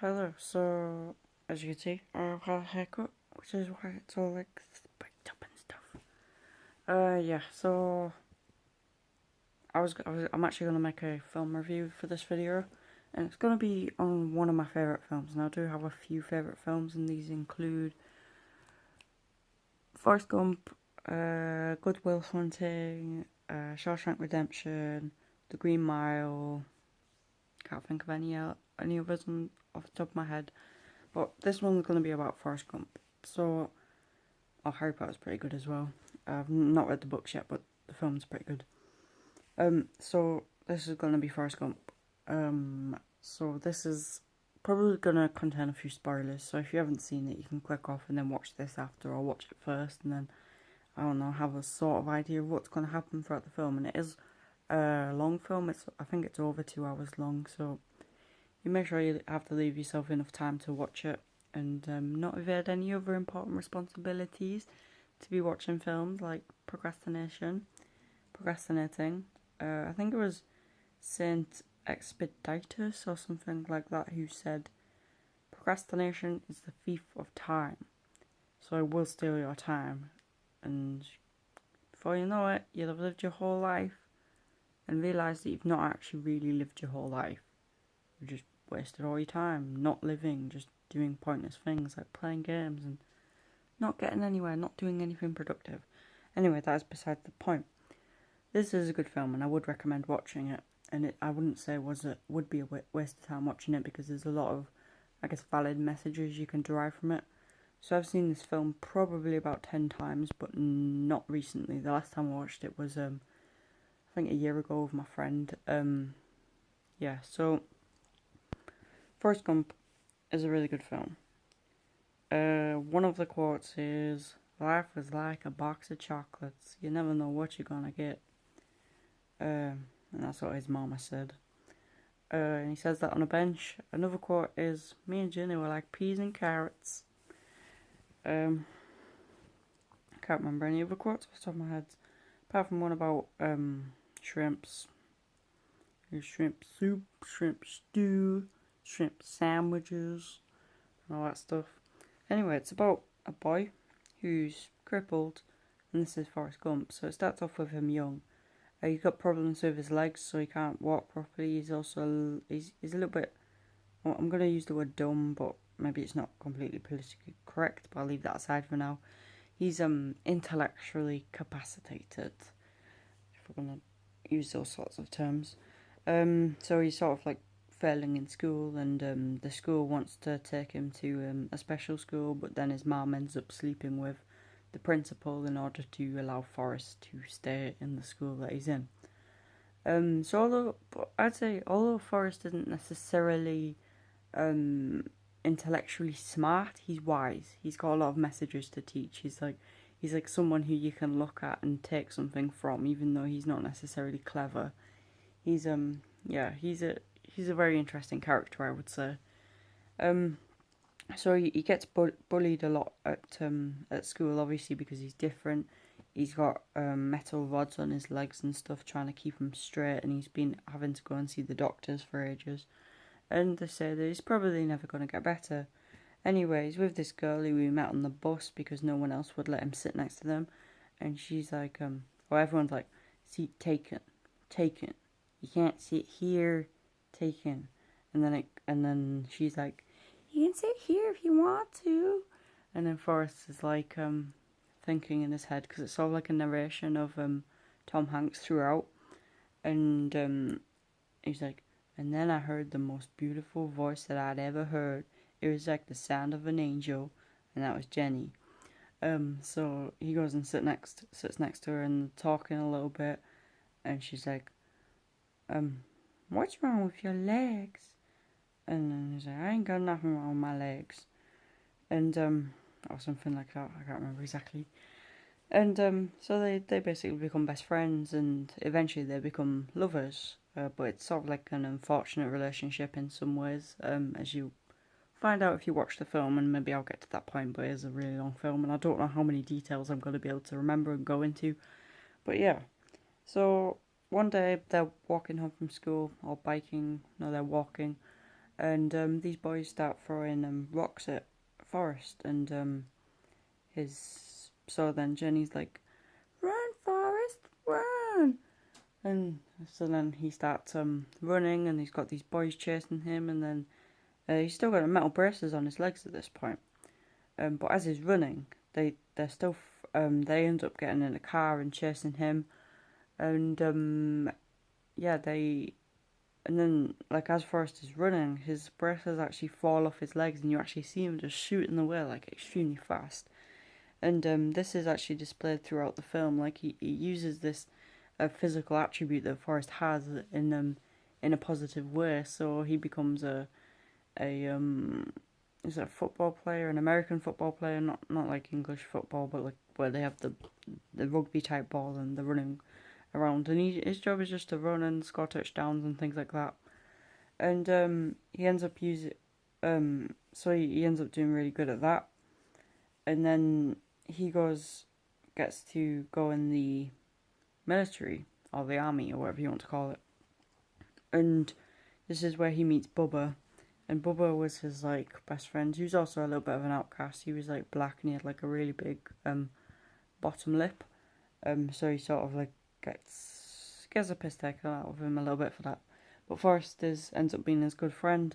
Hi there. So, as you can see, I've had a haircut, which is why it's all like spiked up and stuff. Yeah. So I'm actually gonna make a film review for this video, and it's gonna be on one of my favorite films. And I do have a few favorite films, and these include Forrest Gump, Good Will Hunting, Shawshank Redemption, The Green Mile. Can't think of any others off the top of my head. But this one's going to be about Forrest Gump. So, Harry Potter's pretty good as well. I've not read the books yet, but the film's pretty good. So this is going to be Forrest Gump. So this is probably going to contain a few spoilers. So if you haven't seen it, you can click off and then watch this after, or watch it first, and then, I don't know, have a sort of idea of what's going to happen throughout the film. And it is a long film. I think it's over 2 hours long, so you make sure you have to leave yourself enough time to watch it, and not evade any other important responsibilities to be watching films, like procrastinating. I think it was Saint Expeditious or something like that who said, procrastination is the thief of time, so it will steal your time, and before you know it, you'll have lived your whole life and realise that you've not actually really lived your whole life. You've just wasted all your time not living, just doing pointless things like playing games and not getting anywhere, not doing anything productive. Anyway, that is beside the point. This is a good film, and I would recommend watching it. And I wouldn't say would be a waste of time watching it, because there's a lot of, I guess, valid messages you can derive from it. So I've seen this film probably about 10 times, but not recently. The last time I watched it was, I think a year ago with my friend. Yeah, so Forrest Gump is a really good film. One of the quotes is, "Life is like a box of chocolates. You never know what you're gonna get." And that's what his mama said. And he says that on a bench. Another quote is, "Me and Ginny were like peas and carrots." I can't remember any other quotes off the top of my head, apart from one about shrimps. Shrimp soup, shrimp stew, shrimp sandwiches, and all that stuff. Anyway, it's about a boy who's crippled, and this is Forrest Gump. So it starts off with him young. He's got problems with his legs, so he can't walk properly. He's also he's a little bit. Well, I'm gonna use the word dumb, but maybe it's not completely politically correct. But I'll leave that aside for now. He's intellectually capacitated, if we're gonna use those sorts of terms. So he's sort of like failing in school, and the school wants to take him to a special school, but then his mom ends up sleeping with the principal in order to allow Forrest to stay in the school that he's in. So although Forrest isn't necessarily intellectually smart, he's wise. He's got a lot of messages to teach. He's like someone who you can look at and take something from, even though he's not necessarily clever. He's he's a very interesting character, I would say. So he gets bullied a lot at school, obviously, because he's different. He's got metal rods on his legs and stuff, trying to keep him straight, and he's been having to go and see the doctors for ages. And they say that he's probably never going to get better. Anyways, with this girl who we met on the bus because no one else would let him sit next to them, and she's like, well, everyone's like, "Seat taken, taken. You can't sit here, taken." And then she's like, "You can sit here if you want to." And then Forrest is like, thinking in his head, because it's sort of like a narration of Tom Hanks throughout, and he's like, "And then I heard the most beautiful voice that I'd ever heard. It was like the sound of an angel, and that was Jenny." So he goes and sits next to her and talking a little bit, and she's like, "What's wrong with your legs?" And then he's like, "I ain't got nothing wrong with my legs." And or something like that. I can't remember exactly. And so they basically become best friends, and eventually they become lovers. But it's sort of like an unfortunate relationship in some ways, as you find out if you watch the film, and maybe I'll get to that point, but it is a really long film, and I don't know how many details I'm going to be able to remember and go into. But yeah, so one day they're walking home from school, or biking, no, they're walking, And these boys start throwing rocks at Forrest, and so then Jenny's like, "Run, Forrest, run!" And so then he starts running, and he's got these boys chasing him, and then he's still got metal braces on his legs at this point. But as he's running, they're still they end up getting in a car and chasing him, and yeah, and then, like, as Forrest is running, his braces actually fall off his legs, and you actually see him just shooting away, like, extremely fast. And this is actually displayed throughout the film. Like, he uses this physical attribute that Forrest has in a positive way. So he becomes is it a football player, an American football player, not like English football, but like where they have the rugby type ball and the running around, and his job is just to run and score touchdowns and things like that. And he ends up so he ends up doing really good at that. And then he gets to go in the military or the army or whatever you want to call it. And this is where he meets Bubba. And Bubba was his like best friend. He was also a little bit of an outcast. He was like black and he had like a really big bottom lip. So he sort of like gets a piss taken out of him a little bit for that. But Forrest ends up being his good friend.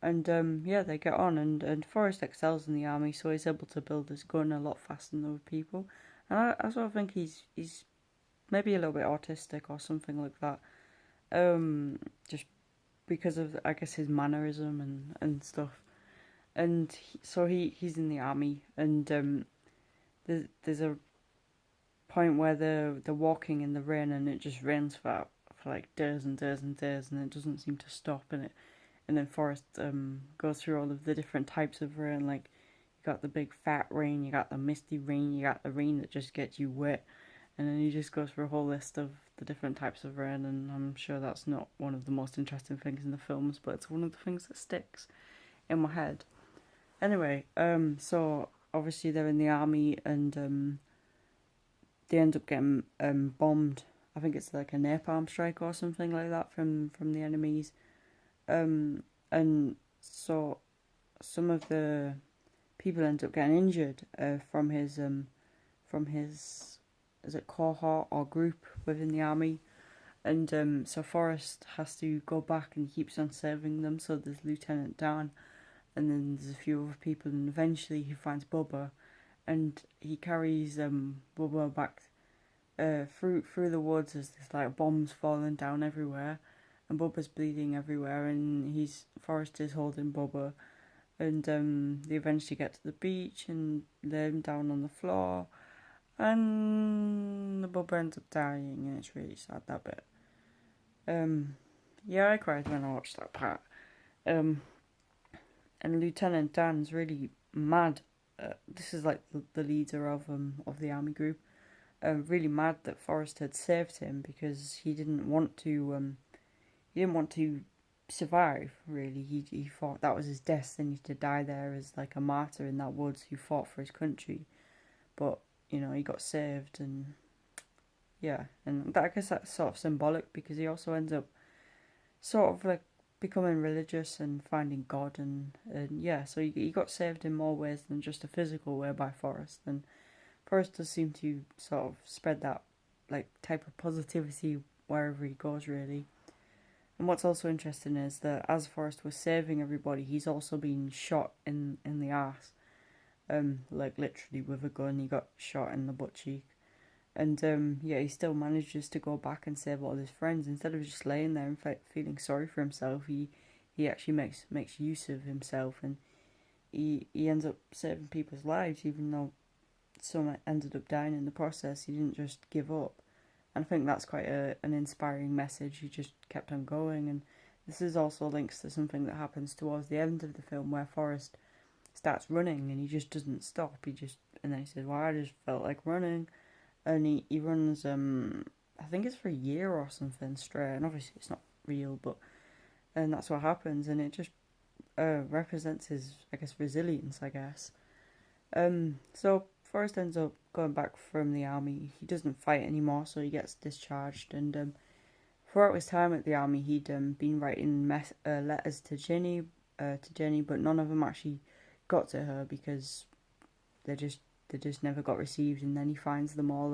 And yeah, they get on, and Forrest excels in the army, so he's able to build his gun a lot faster than other people. And I sort of think he's maybe a little bit autistic or something like that. Just because of, I guess, his mannerism and stuff. And so he's in the army, and there's a point where they're walking in the rain, and it just rains for like days and days and days, and it doesn't seem to stop, and then Forrest goes through all of the different types of rain. Like, you got the big fat rain, you got the misty rain, you got the rain that just gets you wet, and then he just goes through a whole list of the different types of rain. And I'm sure that's not one of the most interesting things in the films, but it's one of the things that sticks in my head. Anyway, so obviously they're in the army, and they end up getting bombed. I think it's like a napalm strike or something like that from the enemies. And so some of the people end up getting injured from his is it cohort or group within the army, and so Forrest has to go back and he keeps on saving them. So there's Lieutenant Dan, and then there's a few other people, and eventually he finds Bubba, and he carries Bubba back through the woods as there's like bombs falling down everywhere, and Bubba's bleeding everywhere, and Forrest is holding Bubba, and they eventually get to the beach and lay him down on the floor, and the Bubba ends up dying, and it's really sad, that bit. Yeah, I cried when I watched that part. And Lieutenant Dan's really mad. This is like the leader of the army group. Really mad that Forrest had saved him, because he didn't want to survive, really. He thought that was his destiny, to die there as like a martyr in that woods who fought for his country. But, he got saved, and yeah, and I guess that's sort of symbolic, because he also ends up sort of like becoming religious and finding God, and yeah, so he got saved in more ways than just a physical way by Forrest. And Forrest does seem to sort of spread that like type of positivity wherever he goes, really. And what's also interesting is that as Forrest was saving everybody, he's also been shot in the arse. Like literally with a gun, he got shot in the butt cheek. And yeah, he still manages to go back and save all his friends. Instead of just laying there and feeling sorry for himself, he actually makes use of himself, and he ends up saving people's lives, even though some ended up dying in the process. He didn't just give up. And I think that's quite an inspiring message. He just kept on going. And this is also links to something that happens towards the end of the film, where Forrest starts running and he just doesn't stop. And then he says, "Well, I just felt like running." And he runs, I think it's for a year or something straight. And obviously it's not real, and that's what happens. And it just represents his, I guess, resilience, I guess. So Forrest ends up going back from the army. He doesn't fight anymore, so he gets discharged. And throughout his time at the army, he'd been writing letters to Ginny, to Jenny, but none of them actually got to her because they just never got received. And then he finds them all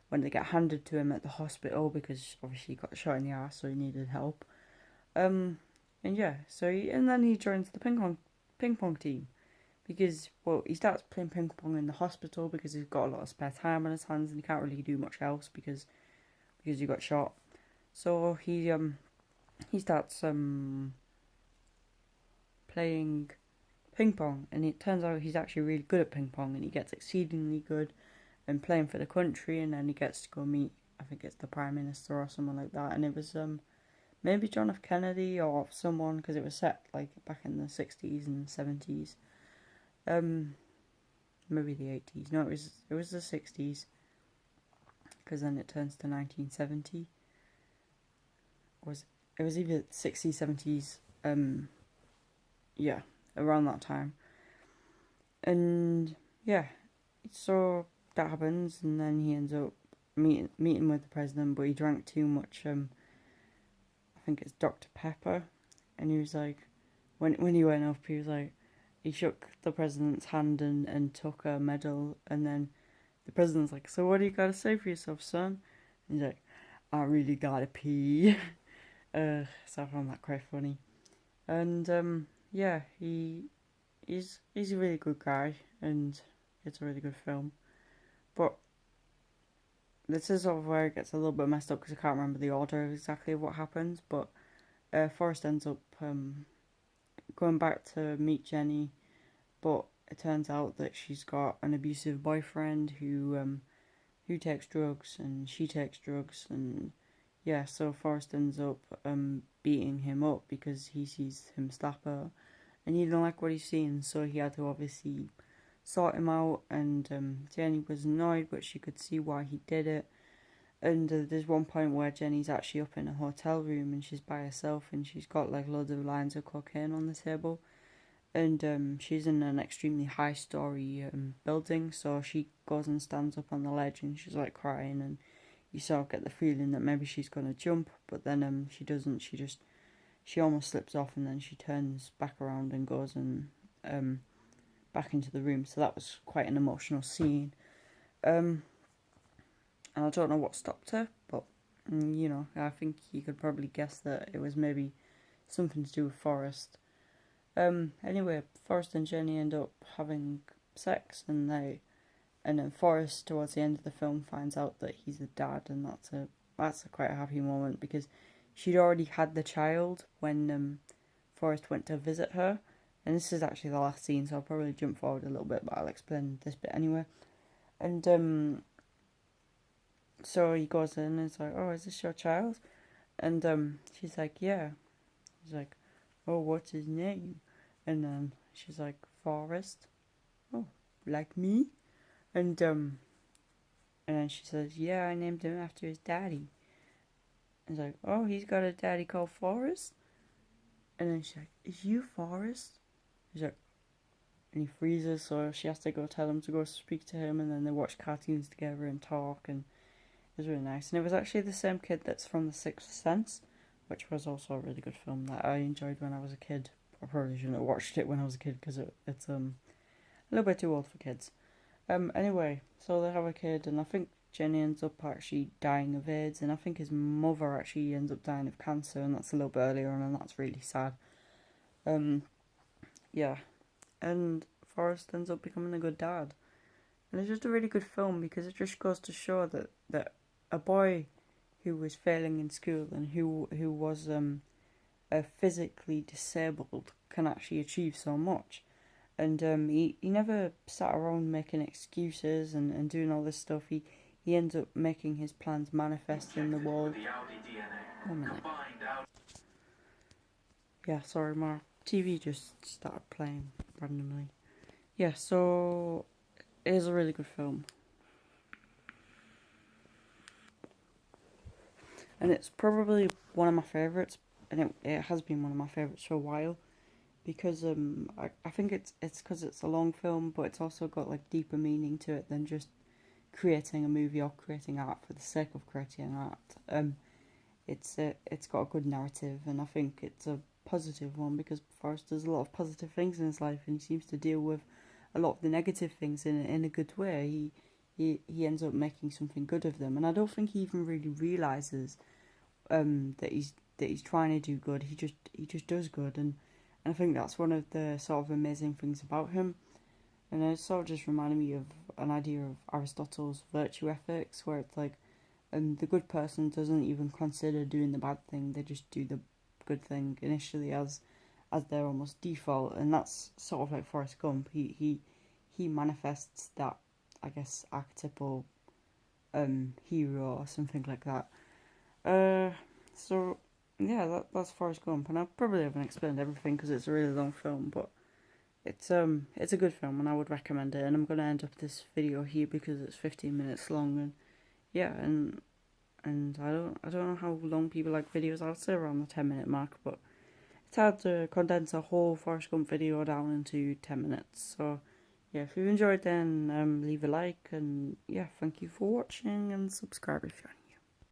when they get handed to him at the hospital because obviously he got shot in the arse, so he needed help. And yeah, and then he joins the ping pong team because, well, he starts playing ping pong in the hospital because he's got a lot of spare time on his hands and he can't really do much else because he got shot. So he starts playing ping pong, and it turns out he's actually really good at ping pong, and he gets exceedingly good and playing for the country, and then he gets to go meet, I think it's the Prime Minister or someone like that, and it was maybe John F. Kennedy or someone, because it was set like back in the 60s and 70s, maybe the 80s, no, it was the 60s, because then it turns to 1970, it was either 60s, 70s, yeah, around that time, and yeah, so that happens, and then he ends up meeting with the president, but he drank too much, I think it's Dr. Pepper, and he was like, when he went up, he was like, he shook the president's hand and took a medal, and then the president's like, so what do you gotta say for yourself, son? And he's like, I really gotta pee. So I found that quite funny. And yeah, he's a really good guy, and it's a really good film. But this is sort of where it gets a little bit messed up because I can't remember the order of exactly what happens. But Forrest ends up going back to meet Jenny, but it turns out that she's got an abusive boyfriend who takes drugs, and she takes drugs, and yeah, so Forrest ends up beating him up because he sees him slap her, and he didn't like what he's seen, so he had to obviously sort him out, and Jenny was annoyed, but she could see why he did it. And there's one point where Jenny's actually up in a hotel room and she's by herself, and she's got like loads of lines of cocaine on the table, and she's in an extremely high story building, so she goes and stands up on the ledge and she's like crying, and you sort of get the feeling that maybe she's gonna jump, but then she doesn't. She almost slips off, and then she turns back around and goes and back into the room. So that was quite an emotional scene. And I don't know what stopped her, but I think you could probably guess that it was maybe something to do with Forrest. Anyway, Forrest and Jenny end up having sex, and then Forrest towards the end of the film finds out that he's a dad, and that's a quite a happy moment because she'd already had the child when Forrest went to visit her, and this is actually the last scene, so I'll probably jump forward a little bit, but I'll explain this bit anyway. And so he goes in and it's like, oh, is this your child? And she's like, yeah. He's like, oh, what's his name? And then she's like, Forrest. Oh, like me? And then she says, yeah, I named him after his daddy. And he's like, oh, he's got a daddy called Forrest? And then she's like, is you Forrest? He's like, and he freezes, so she has to go tell him to go speak to him, and then they watch cartoons together and talk, and it was really nice. And it was actually the same kid that's from The Sixth Sense, which was also a really good film that I enjoyed when I was a kid. I probably shouldn't have watched it when I was a kid because it's a little bit too old for kids. Anyway, so they have a kid, and I think Jenny ends up actually dying of AIDS, and I think his mother actually ends up dying of cancer, and that's a little bit earlier on, and that's really sad. Yeah, and Forrest ends up becoming a good dad, and it's just a really good film because it just goes to show that a boy who was failing in school and who was physically disabled can actually achieve so much. And he never sat around making excuses and doing all this stuff. He ends up making his plans manifest in the world. 1 minute. Yeah, sorry, my TV just started playing randomly. Yeah, so it is a really good film. And it's probably one of my favourites, and it has been one of my favourites for a while. Because I think it's because it's a long film, but it's also got like deeper meaning to it than just creating a movie or creating art for the sake of creating art. It's got a good narrative, and I think it's a positive one, because Forrest does a lot of positive things in his life, and he seems to deal with a lot of the negative things in a good way. He ends up making something good of them, and I don't think he even really realizes that he's trying to do good. He just does good, and I think that's one of the sort of amazing things about him. And it sort of just reminded me of an idea of Aristotle's virtue ethics, where it's like, the good person doesn't even consider doing the bad thing; they just do the good thing initially as their almost default, and that's sort of like Forrest Gump. He manifests that, I guess, archetypal hero or something like that. So yeah, that's Forrest Gump, and I probably haven't explained everything because it's a really long film, but it's a good film and I would recommend it. And I'm gonna end up this video here because it's 15 minutes long, and yeah, and I don't know how long people like videos. I'd say around the 10-minute mark, but it's hard to condense a whole Forrest Gump video down into 10 minutes. So yeah, if you've enjoyed, then leave a like, and yeah, thank you for watching, and subscribe if you